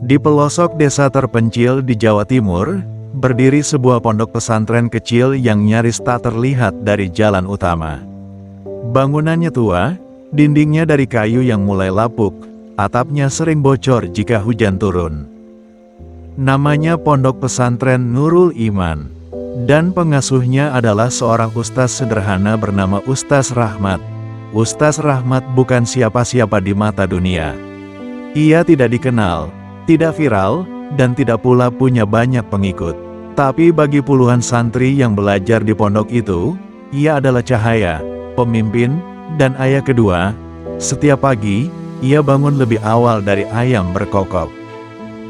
Di pelosok desa terpencil di Jawa Timur, berdiri sebuah pondok pesantren kecil yang nyaris tak terlihat dari jalan utama. Bangunannya tua, dindingnya dari kayu yang mulai lapuk, atapnya sering bocor jika hujan turun. Namanya Pondok Pesantren Nurul Iman, dan pengasuhnya adalah seorang ustaz sederhana bernama Ustaz Rahmat. Ustaz Rahmat bukan siapa-siapa di mata dunia. Ia tidak dikenal, tidak viral, dan tidak pula punya banyak pengikut. Tapi bagi puluhan santri yang belajar di pondok itu, ia adalah cahaya, pemimpin, dan ayah kedua. Setiap pagi, ia bangun lebih awal dari ayam berkokok.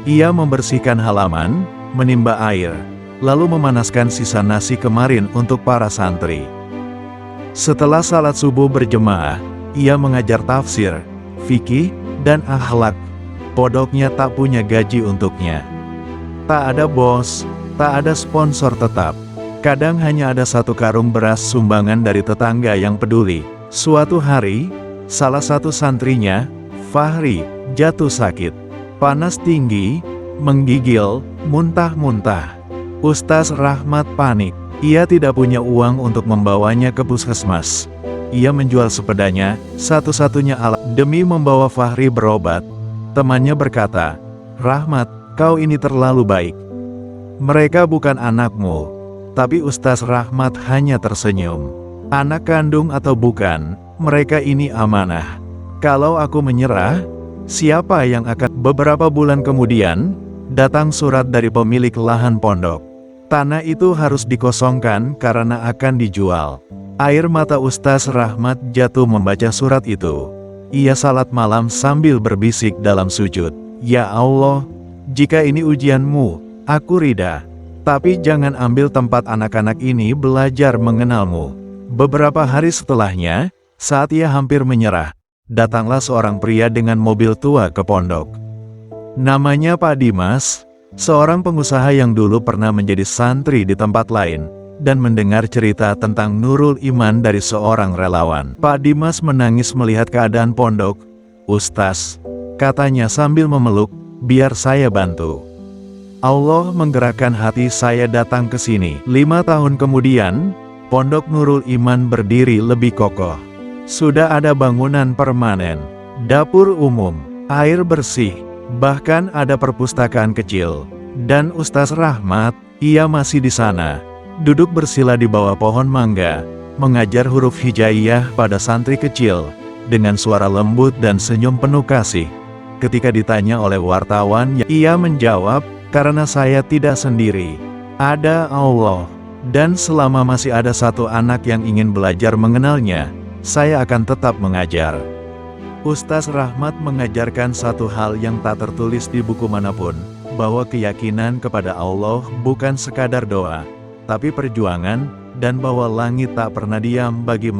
Ia membersihkan halaman, menimba air, lalu memanaskan sisa nasi kemarin untuk para santri. Setelah salat subuh berjemaah, ia mengajar tafsir, fikih, dan akhlak. Pondoknya tak punya gaji untuknya. Tak ada bos, tak ada sponsor tetap. Kadang hanya ada satu karung beras sumbangan dari tetangga yang peduli. Suatu hari, salah satu santrinya, Fahri, jatuh sakit. Panas tinggi, menggigil, muntah-muntah. Ustaz Rahmat panik. Ia tidak punya uang untuk membawanya ke puskesmas. Ia menjual sepedanya, satu-satunya alat demi membawa Fahri berobat. Temannya berkata, "Rahmat, kau ini terlalu baik. Mereka bukan anakmu." Tapi Ustaz Rahmat hanya tersenyum. "Anak kandung atau bukan, mereka ini amanah. Kalau aku menyerah, siapa yang akan?" Beberapa bulan kemudian, datang surat dari pemilik lahan pondok. Tanah itu harus dikosongkan karena akan dijual. Air mata Ustaz Rahmat jatuh membaca surat itu. Ia salat malam sambil berbisik dalam sujud, "Ya Allah, jika ini ujianmu, aku rida. Tapi jangan ambil tempat anak-anak ini belajar mengenalmu." Beberapa hari setelahnya, saat ia hampir menyerah, datanglah seorang pria dengan mobil tua ke pondok. Namanya Pak Dimas, seorang pengusaha yang dulu pernah menjadi santri di tempat lain, dan mendengar cerita tentang Nurul Iman dari seorang relawan. Pak Dimas menangis melihat keadaan pondok. "Ustaz," katanya sambil memeluk, "biar saya bantu. Allah menggerakkan hati saya datang ke sini." 5 tahun kemudian, Pondok Nurul Iman berdiri lebih kokoh. Sudah ada bangunan permanen, dapur umum, air bersih, bahkan ada perpustakaan kecil. Dan Ustaz Rahmat, ia masih di sana, duduk bersila di bawah pohon mangga, mengajar huruf hijaiyah pada santri kecil, dengan suara lembut dan senyum penuh kasih. Ketika ditanya oleh wartawan, ia menjawab, "Karena saya tidak sendiri. Ada Allah. Dan selama masih ada satu anak yang ingin belajar mengenalnya, saya akan tetap mengajar." Ustaz Rahmat mengajarkan satu hal yang tak tertulis di buku manapun, bahwa keyakinan kepada Allah bukan sekadar doa, tapi perjuangan, dan bahwa langit tak pernah diam bagi mereka